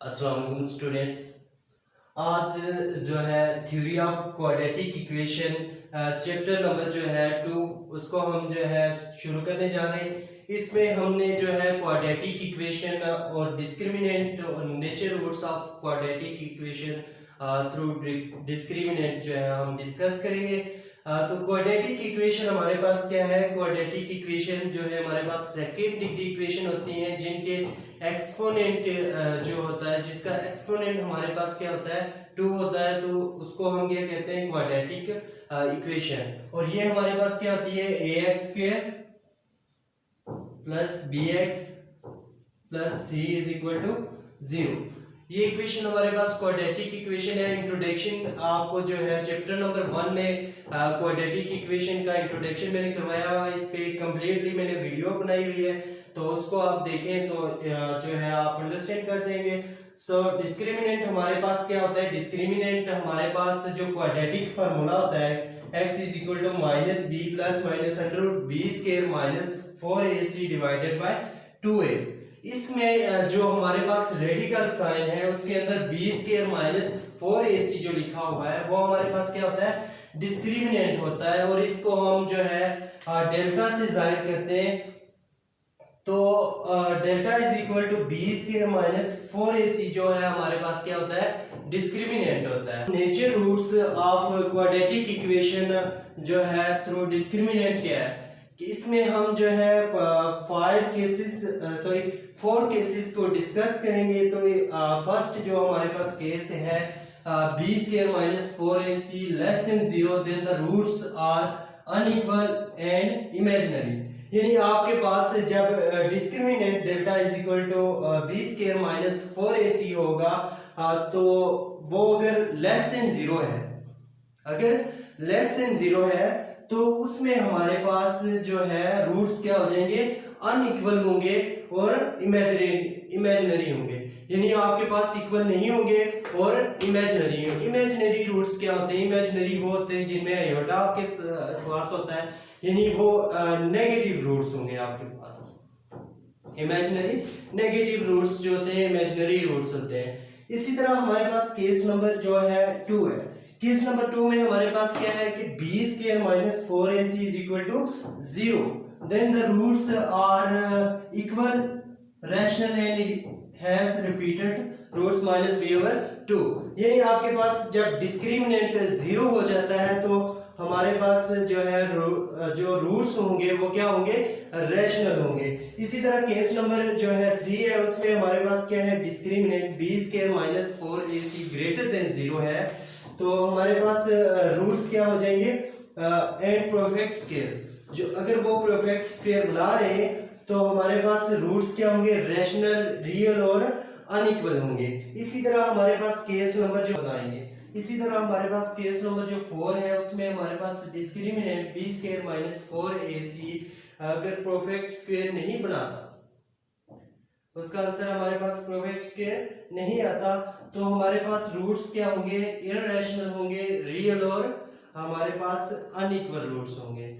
अस्सलाम वालेकुम स्टूडेंट्स। आज जो है theory of quadratic equation chapter number जो है 2 उसको हम जो है शुरू करने जा रहे हैं। इसमें हमने जो है क्वाड्रेटिक इक्वेशन और डिस्क्रिमिनेंट और nature roots of quadratic equation through discriminant जो है हम डिस्कस करेंगे। तो क्वाड्रेटिक इक्वेशन हमारे पास क्या है? क्वाड्रेटिक इक्वेशन जो है हमारे पास सेकंड डिग्री इक्वेशन होती हैं जिनके एक्सपोनेंट जो होता है, जिसका एक्सपोनेंट हमारे पास क्या होता है 2 होता है, तो उसको हम क्या कहते हैं? Quadratic equation. और ये हमारे पास क्या होती है? ax square plus bx plus c is equal to 0। ये इक्वेशन हमारे पास क्वाड्रेटिक इक्वेशन है। इंट्रोडक्शन आपको जो है चैप्टर नंबर 1 में क्वाड्रेटिक इक्वेशन का इंट्रोडक्शन मैंने करवाया हुआ है। इस पे कंप्लीटली मैंने वीडियो बनाई हुई है, तो उसको आप देखें तो जो है आप अंडरस्टैंड कर जाएंगे। सो डिस्क्रिमिनेंट हमारे पास क्या होता है? डिस्क्रिमिनेंट हमारे पास जो क्वाड्रेटिक फार्मूला होता है x is equal to minus B plus minus under root B square minus 4ac divided by 2a। इसमें जो हमारे पास रेडिकल साइन है उसके अंदर बी स्क्वायर माइनस 4ac जो लिखा हुआ है वो हमारे पास क्या होता है? डिस्क्रिमिनेंट होता है। और इसको हम जो है डेल्टा से जाहिर करते हैं, तो delta is equal to B square minus 4ac जो है हमारे पास क्या होता है? डिस्क्रिमिनेंट होता है। Nature roots of quadratic equation जो है थ्रू डिस्क्रिमिनेंट क्या है कि इसमें हम जो है 4 केसेस को डिस्कस करेंगे। तो फर्स्ट जो हमारे पास केस है B square minus 4ac less than 0 then the roots are unequal and imaginary. यानी आपके पास जब discriminant delta is equal to B square minus 4ac होगा तो वो अगर लेस देन 0 है, अगर लेस देन 0 है तो उसमें हमारे पास जो है रूट्स क्या हो जाएंगे? अनइक्वल होंगे और इमेजिनरी होंगे। यानी आपके पास इक्वल नहीं होंगे और इमेजिनरी होंगे। इमेजिनरी रूट्स क्या होते हैं? इमेजिनरी वो होते हैं जिनमें आयोटा आपके पास होता है, यानी वो नेगेटिव रूट्स होंगे आपके पास। इमेजिनरी नेगेटिव रूट्स जो होते हैं इमेजिनरी रूट्स होते हैं। इसी तरह हमारे पास केस नंबर जो है 2 है। केस नंबर 2 में हमारे पास क्या है कि b square minus 4ac is equal to 0 then the roots are equal rational and has repeated roots minus b over 2। यानी आपके पास जब डिस्क्रिमिनेंट 0 हो जाता है तो हमारे पास जो है जो रूट्स होंगे वो क्या होंगे? रैशनल होंगे। इसी तरह केस नंबर जो है 3 है, उसमें हमारे पास क्या है? Discriminant b square minus 4ac greater than 0 है, तो हमारे पास रूट्स क्या हो जाएंगे? And perfect square. जो अगर वो परफेक्ट स्क्वायर बना रहे हैं तो हमारे पास रूट्स क्या होंगे? रैशनल, रियल और अनइक्वल होंगे। इसी तरह हमारे पास केस नंबर जो बनाएंगे, इसी तरह हमारे पास केस नंबर जो 4 है उसमें हमारे पास discriminant b square minus 4ac अगर परफेक्ट स्क्वायर नहीं बनाता, उसका आंसर हमारे पास परफेक्ट स्क्वायर नहीं आता, तो हमारे पास रूट्स क्या होंगे? इररेशनल होंगे, रियल और हमारे पास अनइक्वल रूट्स होंगे।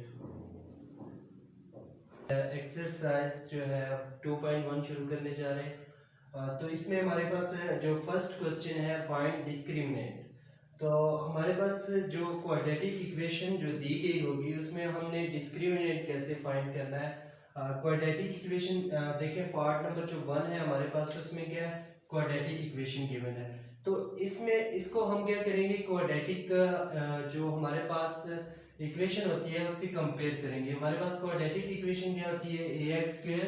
एक्सरसाइज जो है 2.1 शुरू करने जा रहे हैं। तो इसमें हमारे पास जो फर्स्ट क्वेश्चन है फाइंड डिस्क्रिमिनेंट। तो हमारे पास जो क्वाड्रेटिक इक्वेशन जो दी गई होगी उसमें हमने डिस्क्रिमिनेंट कैसे फाइंड करना है। क्वाड्रेटिक इक्वेशन देखें, पार्ट नंबर जो 1 है हमारे पास उसमें क्या है? क्वाड्रेटिक इक्वेशन गिवन है। तो इसमें इसको हम क्या करेंगे? क्वाड्रेटिक जो हमारे पास इक्वेशन होती है उससे कंपेयर करेंगे। हमारे पास क्वाड्रेटिक इक्वेशन क्या होती है? ax square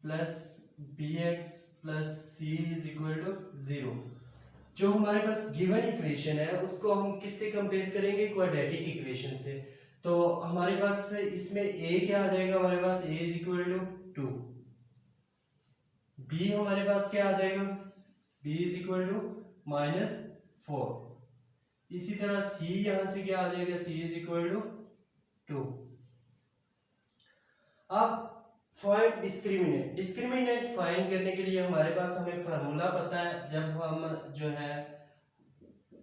plus bx plus c is equal to 0। जो हमारे पास गिवन इक्वेशन है उसको हम किससे कंपेयर करेंगे? क्वाड्रेटिक इक्वेशन से। तो हमारे पास इसमें a क्या आ जाएगा? हमारे पास a is equal to 2, b हमारे पास क्या आ जाएगा? b is equal to minus 4। इसी तरह c यहां से क्या आ जाएगा? c is equal to 2। अब फाइंड डिस्क्रिमिनेंट। डिस्क्रिमिनेंट फाइंड करने के लिए हमारे पास हमें फार्मूला पता है। जब हम जो है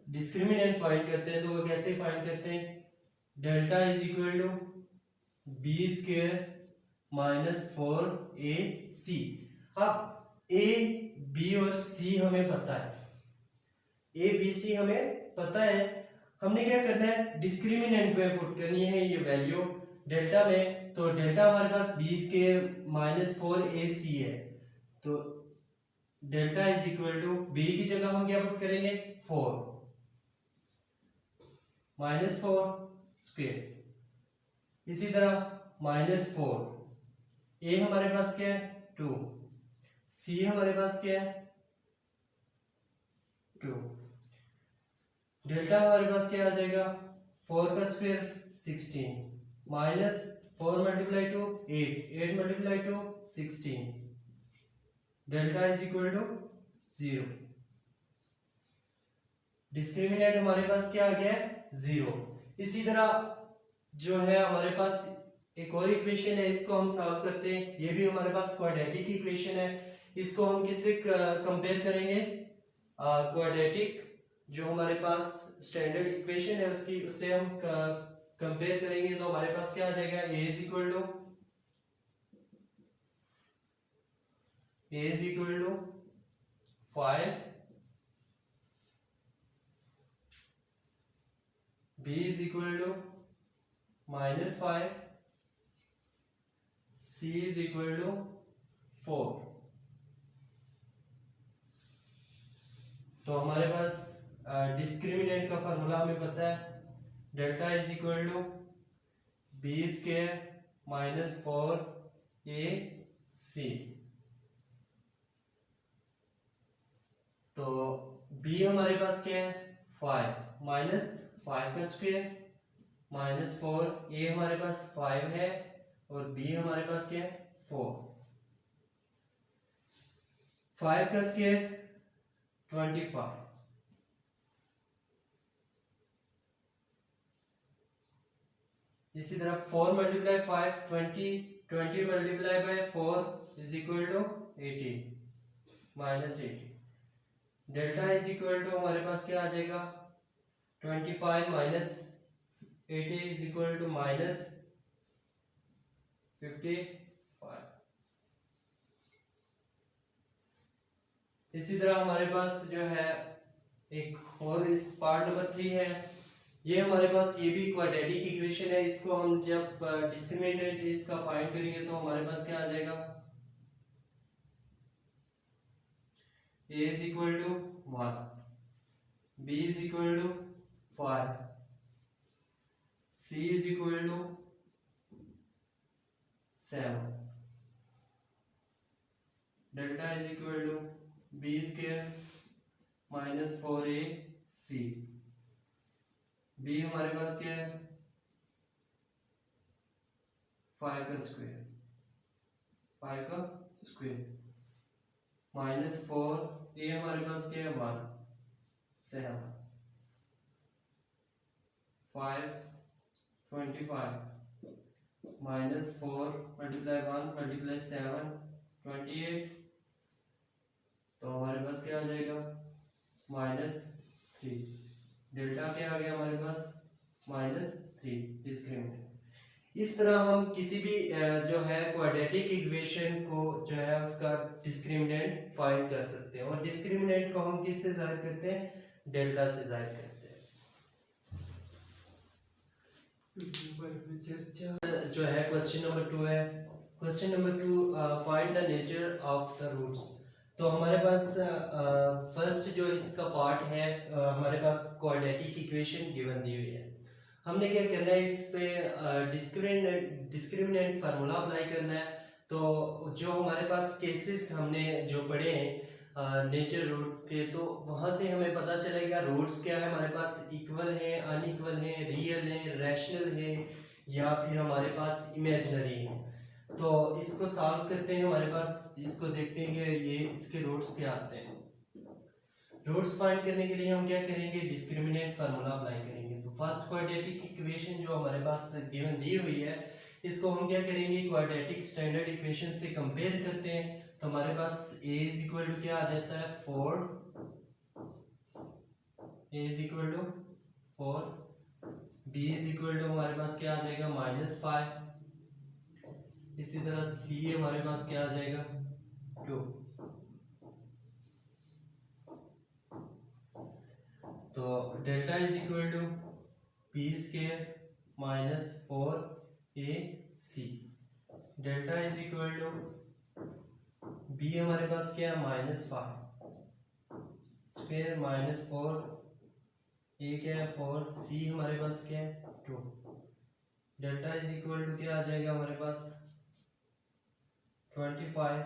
डिस्क्रिमिनेंट फाइंड करते हैं तो वो कैसे फाइंड करते हैं? Delta is equal to B square minus 4ac। अब ए बी और सी हमें पता है, ए बी सी हमें पता है, हमने क्या करना है, डिस्क्रिमिनेंट में पुट करनी है ये वैल्यू डेल्टा में। तो डेल्टा हमारे पास बी स्क्वायर माइनस 4ac है, तो delta is equal to B की जगह हम क्या पुट करेंगे 4 माइनस 4 स्क्वायर, इसी तरह माइनस 4, ए हमारे पास क्या है 2, सी हमारे पास क्या है 2, डेल्टा हमारे पास क्या आ जाएगा 4 का square 16 minus 4 multiply two 8, 8 multiply two 16, delta is equal to 0। Discriminant हमारे पास क्या आ गया है 0। इसी तरह जो है हमारे पास एक और इक्वेशन है, इसको हम सॉल्व करते हैं, ये भी हमारे पास क्वाड्रेटिक इक्वेशन है। इसको हम किससे कंपेयर करेंगे, क्वाड्रेटिक जो हमारे पास स्टैंडर्ड इक्वेशन है उसकी, उससे हम कंपेयर करेंगे। तो हमारे पास क्या आ जाएगा, a is equal to 5, b is equal to -5, c is equal to 4। तो हमारे पास डिस्क्रिमिनेंट का फार्मूला हमें पता है, delta is equal to B square minus 4ac। तो b हमारे पास क्या है 5 माइनस 5 का स्क्वायर माइनस 4, a हमारे पास 5 है और b हमारे पास क्या है 4, 5 का स्क्वायर 25, इसी तरह 4 multiply 5 20, 20 multiply by 4 is equal to 80 minus 80, delta is equal to हमारे पास क्या आ जाएगा 25 minus 80 is equal to minus 55। इसी तरह हमारे पास जो है एक और इस पार्ट नंबर 3 है, ये हमारे पास ये भी क्वाड्रेटिक इक्वेशन है। इसको हम जब डिस्क्रिमिनेंट इसका फाइंड करेंगे तो हमारे पास क्या आ जाएगा, a is equal to 1, b is equal to 5, c is equal to 7, delta is equal to b square minus 4ac, b हमारे पास क्या है 5 का स्क्वायर, 5 का स्क्वायर माइनस 4, a हमारे पास क्या है 1, 7, 5 25 माइनस 4 मल्टीप्लाई 1 मल्टीप्लाई 7 28, तो हमारे पास क्या आ जाएगा -3, डेल्टा क्या आ गया हमारे पास -3 डिस्क्रिमिनेंट। इस तरह हम किसी भी जो है क्वाड्रेटिक इक्वेशन को जो है उसका डिस्क्रिमिनेंट फाइंड कर सकते हैं, और डिस्क्रिमिनेंट को हम किससे जाहिर करते हैं, डेल्टा से जाहिर करते हैं। जो है क्वेश्चन नंबर 2 है, question number 2 find the nature of the roots. तो हमारे पास फर्स्ट जो इसका पार्ट है, हमारे पास क्वाड्रेटिक इक्वेशन गिवन दी हुई है, हमने क्या करना है इस पे डिस्क्रिमिनेंट फार्मूला अप्लाई करना है। तो जो हमारे पास केसेस हमने जो पढ़े हैं नेचर रूट्स के, तो वहाँ से हमें पता चलेगा रूट्स क्या है, हमारे पास इक्वल है, अनइक्वल है, रियल है, रैशनल है, या फिर हमारे पास इमेजिनरी है। तो इसको सॉल्व करते हैं, हमारे पास इसको देखते हैं कि ये इसके रूट्स क्या आते हैं। रूट्स फाइंड करने के लिए हम क्या करेंगे, डिस्क्रिमिनेंट फार्मूला अप्लाई करेंगे। तो फर्स्ट क्वाड्रेटिक इक्वेशन जो हमारे पास गिवन दी हुई है, इसको हम क्या करेंगे, क्वाड्रेटिक स्टैंडर्ड इक्वेशन से कंपेयर करते हैं। तो हमारे पास a इज इक्वल टू क्या आ जाता है 4, a is equal to 4, b is equal to हमारे पास क्या आ जाएगा -5, इसी तरह c हमारे पास क्या आ जाएगा 2, तो delta is equal to B square minus 4ac। Delta is equal to B हमारे पास क्या है -5 स्क्वायर माइनस 4a क्या है 4c हमारे पास क्या है 2। डेल्टा इज इक्वल टू क्या आ जाएगा हमारे पास 25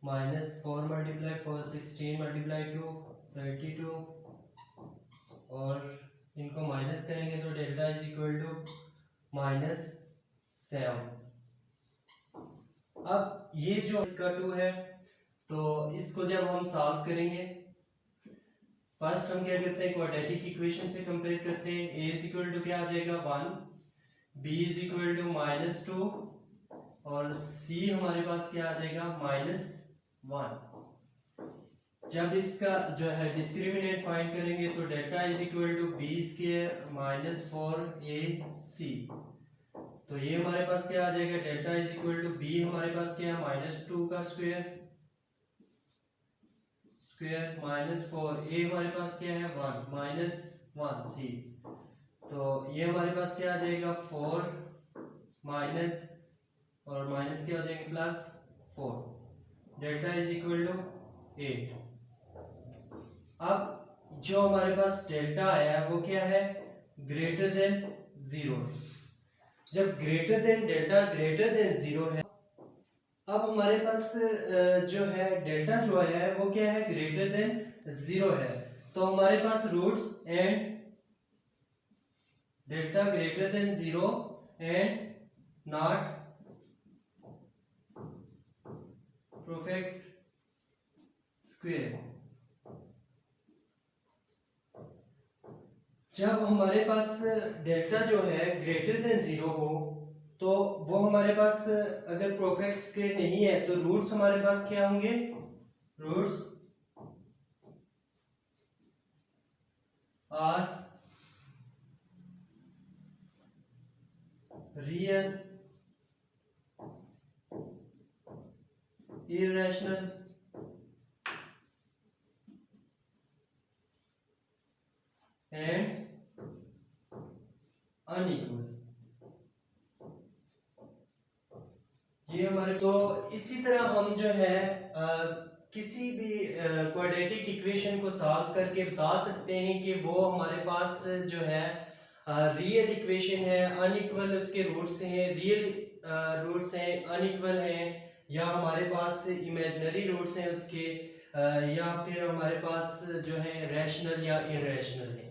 माइनस 4 मल्टीप्लाई 4 16 मल्टीप्लाई 2 32 और इनको माइनस करेंगे तो डेल्टा इज इक्वल टू -7। अब ये जो इसका 2 है तो इसको जब हम सॉल्व करेंगे फर्स्ट हम क्या करते हैं क्वाड्रेटिक इक्वेशन से कंपेयर करते हैं। a इज इक्वल टू क्या आ जाएगा 1, b इज इक्वल टू -2 और c हमारे पास क्या आ जाएगा -1। जब इसका जो है डिस्क्रिमिनेंट फाइंड करेंगे तो delta is equal to B square minus 4ac। तो ये हमारे पास क्या आ जाएगा delta is equal to B हमारे पास क्या है -2 का स्क्वायर माइनस 4a हमारे पास क्या है 1 तो ये हमारे पास क्या आ जाएगा 4 माइनस और माइनस क्या हो जाएंगे +4। Delta is equal to 8। अब जो हमारे पास डेल्टा आया है वो क्या है ग्रेटर देन 0। जब डेल्टा ग्रेटर देन 0 है अब हमारे पास जो है डेल्टा जो है वो क्या है ग्रेटर देन 0 है तो हमारे पास roots and delta greater than 0 and not perfect square. जब हमारे पास डेल्टा जो है ग्रेटर देन 0 हो तो वो हमारे पास अगर परफेक्ट स्क्वायर नहीं है तो रूट्स हमारे पास क्या होंगे roots are real irrational and unequal। ये हमारे तो इसी तरह हम जो है किसी भी क्वाड्रेटिक इक्वेशन को सॉल्व करके बता सकते हैं कि वो हमारे पास जो है रियल इक्वेशन है अनइक्वल उसके रूट्स हैं रियल रूट्स हैं अनइक्वल हैं या हमारे पास इमेजिनरी रूट्स हैं उसके या फिर हमारे पास जो है रैशनल या इररेशनल है।